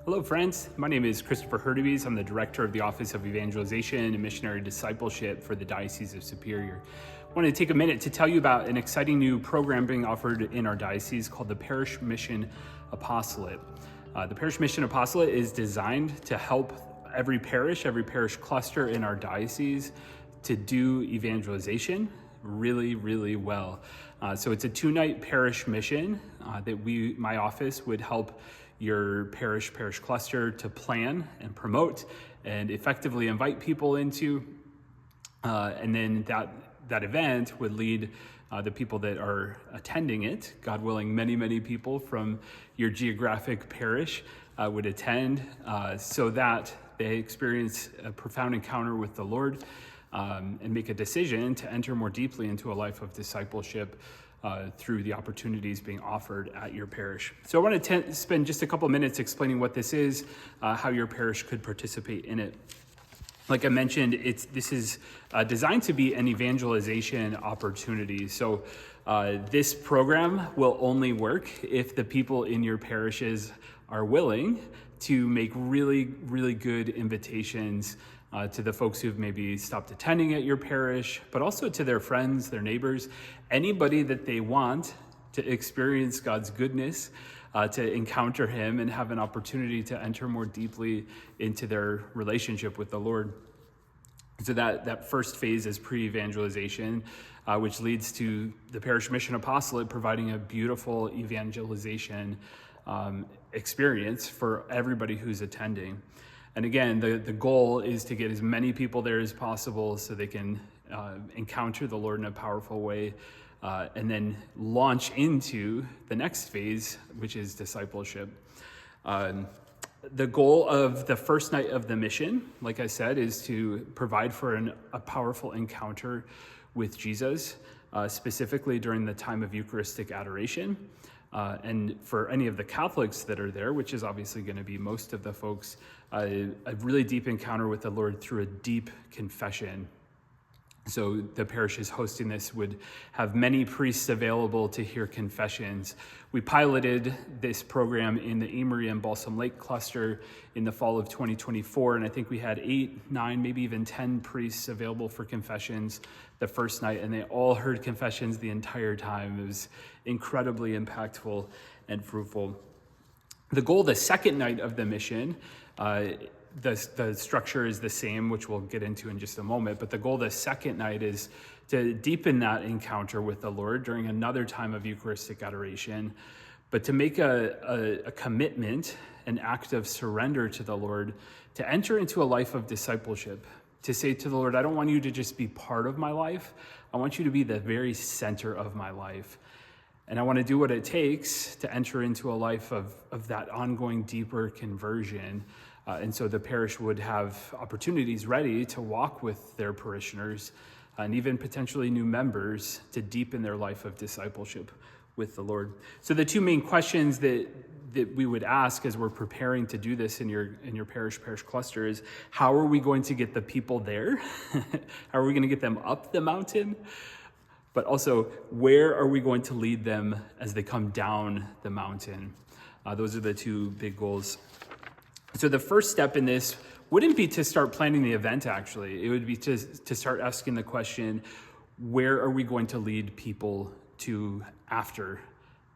Hello, friends. My name is Christopher Hurtubise. I'm the Director of the Office of Evangelization and Missionary Discipleship for the Diocese of Superior. I want to take a minute to tell you about an exciting new program being offered in our diocese called the Parish Mission Apostolate. The Parish Mission Apostolate is designed to help every parish cluster in our diocese to do evangelization really well. So it's a 2-night parish mission that my office would help your parish cluster to plan and promote and effectively invite people into, and then that event would lead the people that are attending it, God willing, many people from your geographic parish would attend, so that they experience a profound encounter with the Lord and make a decision to enter more deeply into a life of discipleship through the opportunities being offered at your parish. So I want to spend just a couple minutes explaining what this is, how your parish could participate in it. Like I mentioned, this is designed to be an evangelization opportunity. So this program will only work if the people in your parishes are willing to make really good invitations to the folks who've maybe stopped attending at your parish, but also to their friends, their neighbors, anybody that they want to experience God's goodness, to encounter Him and have an opportunity to enter more deeply into their relationship with the Lord. So that first phase is pre-evangelization, which leads to the Parish Mission Apostolate providing a beautiful evangelization experience for everybody who's attending. And again, the goal is to get as many people there as possible so they can encounter the Lord in a powerful way, and then launch into the next phase, which is discipleship. The goal of the first night of the mission, like I said, is to provide for a powerful encounter with Jesus, specifically during the time of Eucharistic adoration. And for any of the Catholics that are there, which is obviously going to be most of the folks, a really deep encounter with the Lord through a deep confession. So the parishes hosting this would have many priests available to hear confessions. We piloted this program in the Amory and Balsam Lake cluster in the fall of 2024, and I think we had 8, 9, maybe even 10 priests available for confessions the first night, and they all heard confessions the entire time. It was incredibly impactful and fruitful. The goal the second night of the mission, the structure is the same, which we'll get into in just a moment, but the goal the second night is to deepen that encounter with the Lord during another time of Eucharistic adoration, but to make a commitment, an act of surrender to the Lord, to enter into a life of discipleship, to say to the Lord, I don't want you to just be part of my life, I want you to be the very center of my life. And I want to do what it takes to enter into a life of that ongoing deeper conversion. And so the parish would have opportunities ready to walk with their parishioners and even potentially new members to deepen their life of discipleship with the Lord. So the two main questions that we would ask as we're preparing to do this in your parish cluster is, how are we going to get the people there? How are we going to get them up the mountain? But also, where are we going to lead them as they come down the mountain? Those are the two big goals. So the first step in this wouldn't be to start planning the event, actually. It would be to start asking the question, where are we going to lead people to after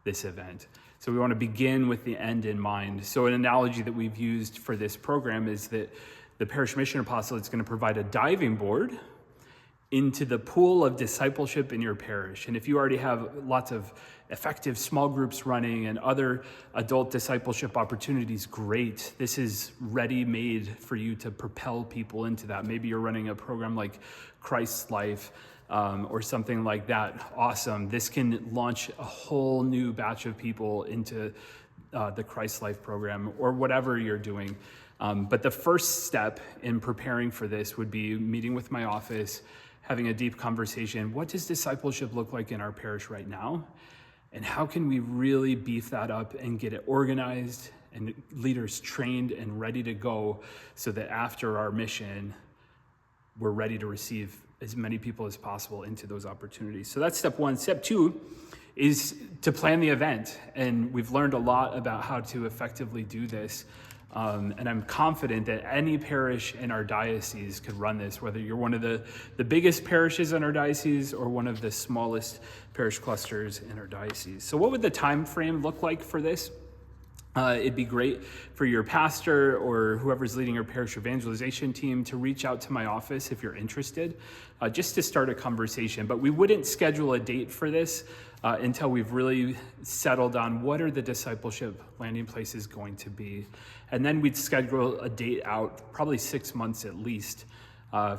this event? So we want to begin with the end in mind. So an analogy that we've used for this program is that the Parish Mission Apostolate is going to provide a diving board into the pool of discipleship in your parish. And if you already have lots of effective small groups running and other adult discipleship opportunities, great. This is ready-made for you to propel people into that. Maybe you're running a program like Christ's Life or something like that. Awesome. This can launch a whole new batch of people into the Christ's Life program or whatever you're doing. But the first step in preparing for this would be meeting with my office, having a deep conversation. What does discipleship look like in our parish right now? And how can we really beef that up and get it organized and leaders trained and ready to go so that after our mission, we're ready to receive as many people as possible into those opportunities. So that's step one. Step two is to plan the event. And we've learned a lot about how to effectively do this And I'm confident that any parish in our diocese could run this, whether you're one of the biggest parishes in our diocese or one of the smallest parish clusters in our diocese. So what would the time frame look like for this? It'd be great for your pastor or whoever's leading your parish evangelization team to reach out to my office if you're interested, just to start a conversation. But we wouldn't schedule a date for this until we've really settled on what are the discipleship landing places going to be. And then we'd schedule a date out, probably 6 months at least,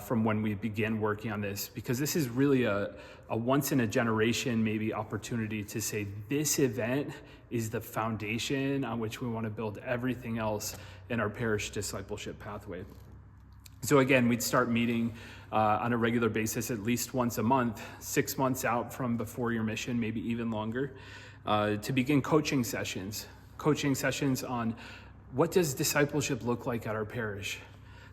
from when we begin working on this, because this is really a once in a generation maybe opportunity to say this event is the foundation on which we want to build everything else in our parish discipleship pathway. So again, we'd start meeting on a regular basis at least once a month, 6 months out from before your mission, maybe even longer, to begin coaching sessions on what does discipleship look like at our parish?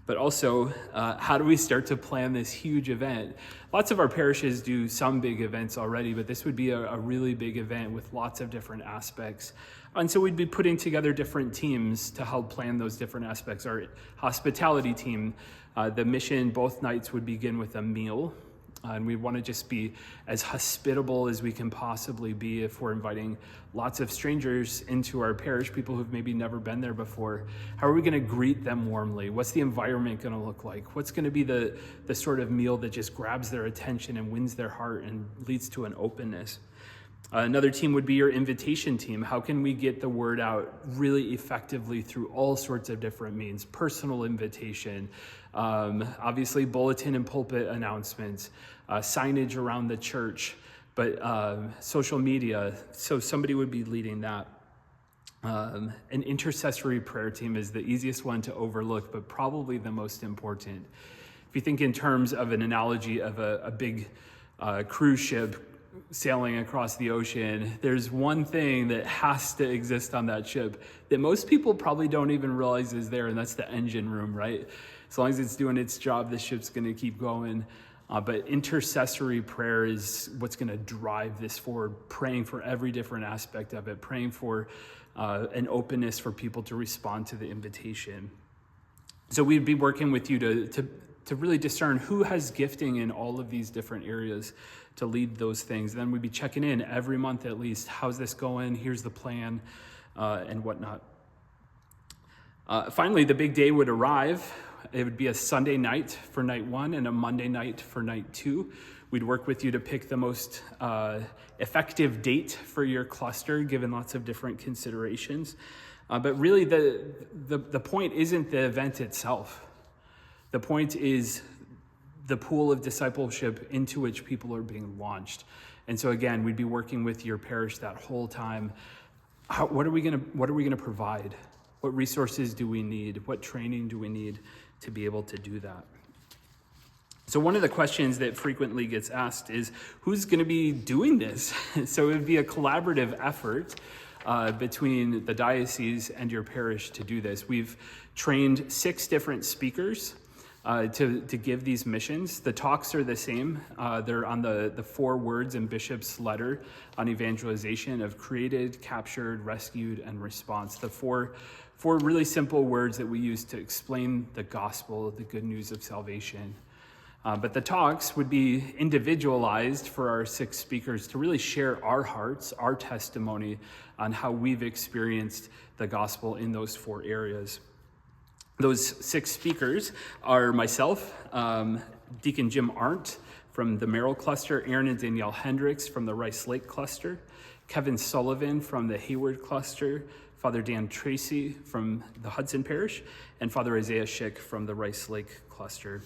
But also, how do we start to plan this huge event? Lots of our parishes do some big events already, but this would be a really big event with lots of different aspects. And so we'd be putting together different teams to help plan those different aspects. Our hospitality team, the mission both nights would begin with a meal. And we want to just be as hospitable as we can possibly be if we're inviting lots of strangers into our parish, people who've maybe never been there before. How are we going to greet them warmly? What's the environment going to look like? What's going to be the sort of meal that just grabs their attention and wins their heart and leads to an openness? Another team would be your invitation team. How can we get the word out really effectively through all sorts of different means? Personal invitation, obviously bulletin and pulpit announcements, signage around the church, but social media. So somebody would be leading that. An intercessory prayer team is the easiest one to overlook, but probably the most important. If you think in terms of an analogy of a big cruise ship sailing across the ocean, there's one thing that has to exist on that ship that most people probably don't even realize is there, and that's the engine room, right? As long as it's doing its job, the ship's going to keep going. But intercessory prayer is what's going to drive this forward, praying for every different aspect of it, praying for an openness for people to respond to the invitation. So we'd be working with you to really discern who has gifting in all of these different areas to lead those things. Then we'd be checking in every month at least. How's this going? Here's the plan, and whatnot. Finally, the big day would arrive. It would be a Sunday night for night one and a Monday night for night two. We'd work with you to pick the most effective date for your cluster, given lots of different considerations. But really, the point isn't the event itself. The point is the pool of discipleship into which people are being launched. And so again, we'd be working with your parish that whole time. What are we gonna provide? What resources do we need? What training do we need to be able to do that? So one of the questions that frequently gets asked is, who's gonna be doing this? So it would be a collaborative effort between the diocese and your parish to do this. We've trained 6 different speakers to give these missions. The talks are the same. They're on the 4 words in Bishop's letter on evangelization of created, captured, rescued, and response. The four really simple words that we use to explain the gospel, the good news of salvation. But the talks would be individualized for our 6 speakers to really share our hearts, our testimony on how we've experienced the gospel in those 4 areas. Those 6 speakers are myself, Deacon Jim Arndt from the Merrill Cluster, Aaron and Danielle Hendricks from the Rice Lake Cluster, Kevin Sullivan from the Hayward Cluster, Father Dan Tracy from the Hudson Parish, and Father Isaiah Schick from the Rice Lake Cluster.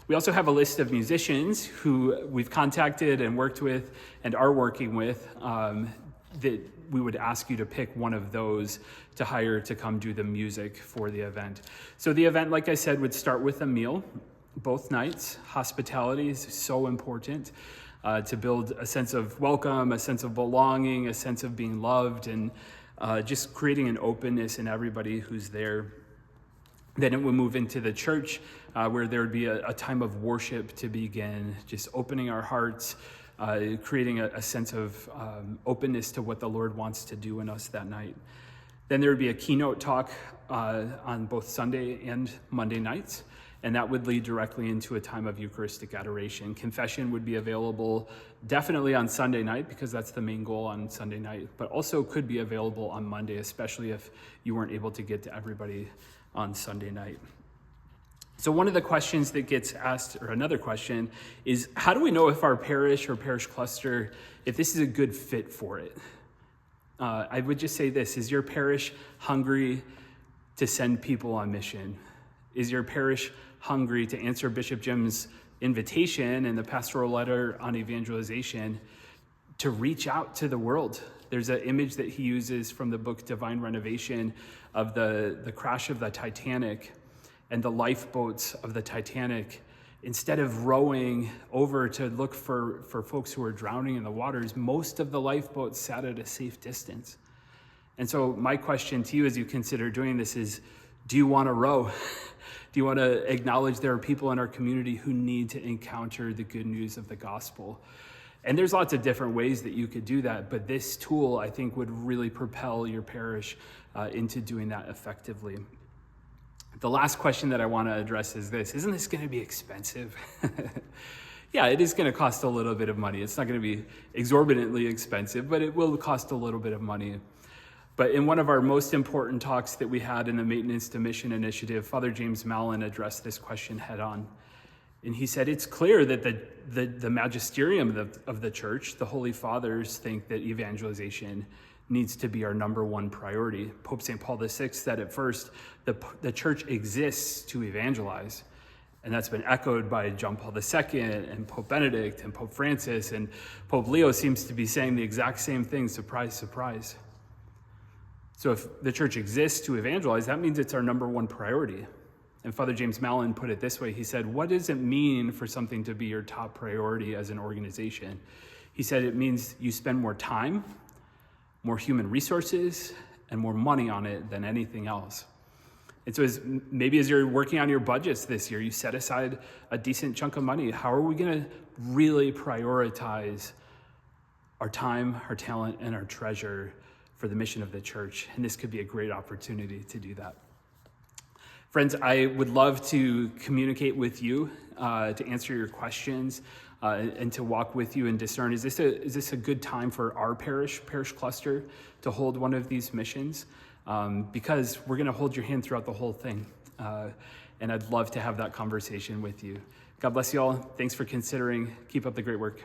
We also have a list of musicians who we've contacted and worked with and are working with that we would ask you to pick one of those to hire to come do the music for the event. So the event, like I said, would start with a meal both nights. Hospitality is so important to build a sense of welcome, a sense of belonging, a sense of being loved, and just creating an openness in everybody who's there. Then it would move into the church where there would be a time of worship to begin, just opening our hearts, creating a sense of openness to what the Lord wants to do in us that night. Then there would be a keynote talk on both Sunday and Monday nights, and that would lead directly into a time of Eucharistic adoration. Confession would be available definitely on Sunday night, because that's the main goal on Sunday night, but also could be available on Monday, especially if you weren't able to get to everybody on Sunday night. So one of the questions that gets asked, or another question, is how do we know if our parish or parish cluster, if this is a good fit for it? I would just say this: is your parish hungry to send people on mission? Is your parish hungry to answer Bishop Jim's invitation in the pastoral letter on evangelization to reach out to the world? There's an image that he uses from the book Divine Renovation of the crash of the Titanic and the lifeboats of the Titanic. Instead of rowing over to look for folks who are drowning in the waters, most of the lifeboats sat at a safe distance. And so my question to you as you consider doing this is, do you want to row? Do you want to acknowledge there are people in our community who need to encounter the good news of the gospel? And there's lots of different ways that you could do that, but this tool, I think, would really propel your parish into doing that effectively. The last question that I want to address is this: isn't this going to be expensive? Yeah, it is going to cost a little bit of money. It's not going to be exorbitantly expensive, but it will cost a little bit of money. But in one of our most important talks that we had in the Maintenance to Mission Initiative, Father James Mallon addressed this question head on. And he said, it's clear that the magisterium of the church, the Holy Fathers, think that evangelization needs to be our number one priority. Pope St. Paul VI said at first, the church exists to evangelize. And that's been echoed by John Paul II and Pope Benedict and Pope Francis, and Pope Leo seems to be saying the exact same thing, surprise, surprise. So if the church exists to evangelize, that means it's our number one priority. And Father James Mallon put it this way. He said, what does it mean for something to be your top priority as an organization? He said, it means you spend more time, more human resources, and more money on it than anything else. And so maybe as you're working on your budgets this year, you set aside a decent chunk of money. How are we going to really prioritize our time, our talent, and our treasure for the mission of the church? And this could be a great opportunity to do that. Friends, I would love to communicate with you, to answer your questions, and to walk with you and discern, is this a good time for our parish cluster to hold one of these missions? Because we're going to hold your hand throughout the whole thing. And I'd love to have that conversation with you. God bless you all. Thanks for considering. Keep up the great work.